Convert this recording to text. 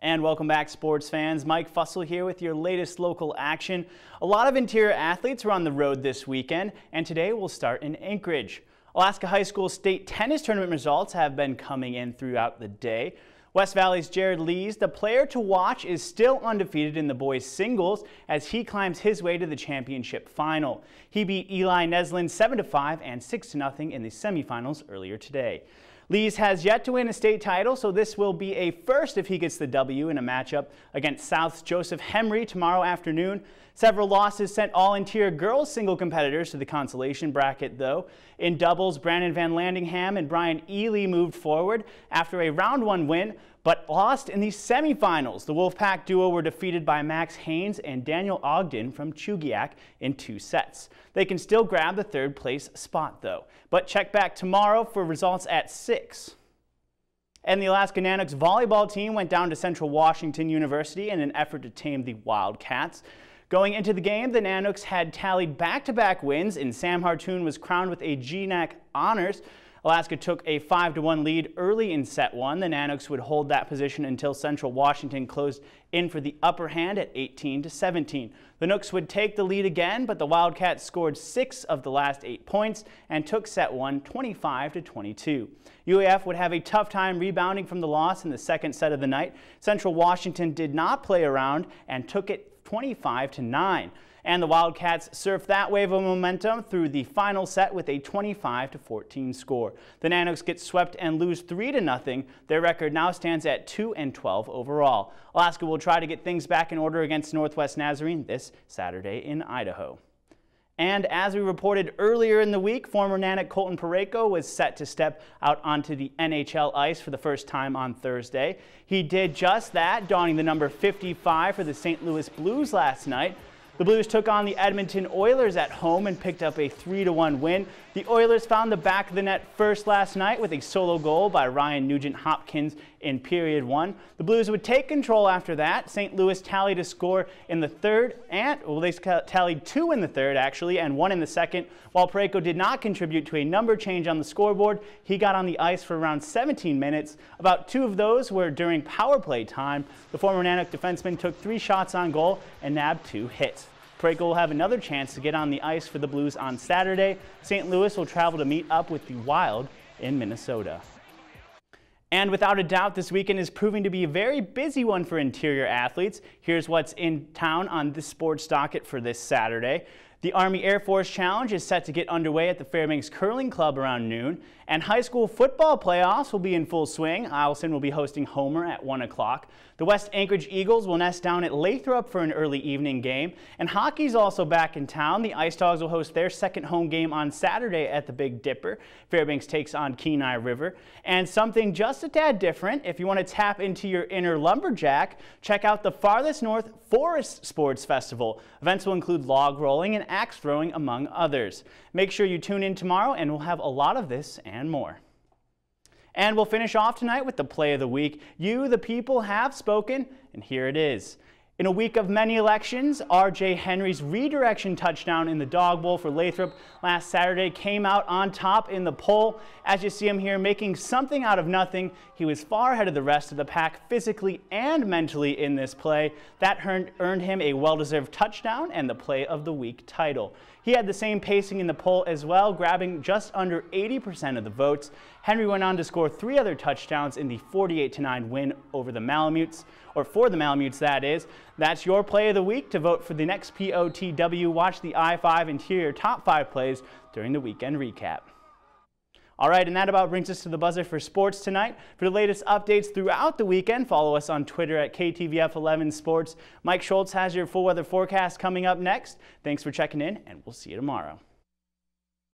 And welcome back, sports fans. Mike Fussell here with your latest local action. A lot of interior athletes were on the road this weekend, and today we'll start in Anchorage. Alaska High School state tennis tournament results have been coming in throughout the day. West Valley's Jared Lees, the player to watch, is still undefeated in the boys singles as he climbs his way to the championship final. He beat Eli Neslin 7-5 and 6-0 in the semifinals earlier today. Lees has yet to win a state title, so this will be a first if he gets the W in a matchup against South's Joseph Henry tomorrow afternoon. Several losses sent all interior girls single competitors to the consolation bracket, though. In doubles, Brandon Van Landingham and Brian Ely moved forward after a round one win, but lost in the semifinals. The Wolfpack duo were defeated by Max Haynes and Daniel Ogden from Chugiak in 2 sets. They can still grab the third place spot, though. But check back tomorrow for results at 6. And the Alaska Nanoks volleyball team went down to Central Washington University in an effort to tame the Wildcats. Going into the game, the Nanoks had tallied back-to-back wins, and Sam Hartoon was crowned with a GNAC honors. Alaska took a 5-1 lead early in set 1. The Nanoks would hold that position until Central Washington closed in for the upper hand at 18-17. The Nooks would take the lead again, but the Wildcats scored 6 of the last 8 points and took set 1 25-22. UAF would have a tough time rebounding from the loss in the second set of the night. Central Washington did not play around and took it 25-9. And the Wildcats surfed that wave of momentum through the final set with a 25-14 score. The Nanoks get swept and lose 3-0. Their record now stands at 2-12 overall. Alaska will try to get things back in order against Northwest Nazarene this Saturday in Idaho. And as we reported earlier in the week, former Nanook Colton Parayko was set to step out onto the NHL ice for the first time on Thursday. He did just that, donning the number 55 for the St. Louis Blues last night. The Blues took on the Edmonton Oilers at home and picked up a 3-1 win. The Oilers found the back of the net first last night with a solo goal by Ryan Nugent-Hopkins in period 1. The Blues would take control after that. St. Louis tallied a score in the third, and they tallied 2 in the third actually, and 1 in the second. While Parayko did not contribute to a number change on the scoreboard, he got on the ice for around 17 minutes. About 2 of those were during power play time. The former Nanook defenseman took 3 shots on goal and nabbed 2 hits. Parayko will have another chance to get on the ice for the Blues on Saturday. St. Louis will travel to meet up with the Wild in Minnesota. And without a doubt, this weekend is proving to be a very busy one for interior athletes. Here's what's in town on the sports docket for this Saturday. The Army Air Force Challenge is set to get underway at the Fairbanks Curling Club around noon, and high school football playoffs will be in full swing. Eielson will be hosting Homer at 1 o'clock. The West Anchorage Eagles will nest down at Lathrop for an early evening game, and hockey's also back in town. The Ice Dogs will host their second home game on Saturday at the Big Dipper. Fairbanks takes on Kenai River. And something just a tad different, if you want to tap into your inner lumberjack, check out the Farthest North Forest Sports Festival. Events will include log rolling and axe throwing, among others. Make sure you tune in tomorrow, and we'll have a lot of this and more. And we'll finish off tonight with the play of the week. You, the people, have spoken, and here it is. In a week of many elections, R.J. Henry's redirection touchdown in the Dog Bowl for Lathrop last Saturday came out on top in the poll. As you see him here making something out of nothing, he was far ahead of the rest of the pack physically and mentally in this play. That earned him a well-deserved touchdown and the Play of the Week title. He had the same pacing in the poll as well, grabbing just under 80% of the votes. Henry went on to score 3 other touchdowns in the 48-9 win over the Malamutes, or for the Malamutes, that is. That's your Play of the Week. To vote for the next POTW, watch the I-5 Interior Top 5 plays during the weekend recap. All right, and that about brings us to the buzzer for sports tonight. For the latest updates throughout the weekend, follow us on Twitter at KTVF11 Sports. Mike Schultz has your full weather forecast coming up next. Thanks for checking in, and we'll see you tomorrow.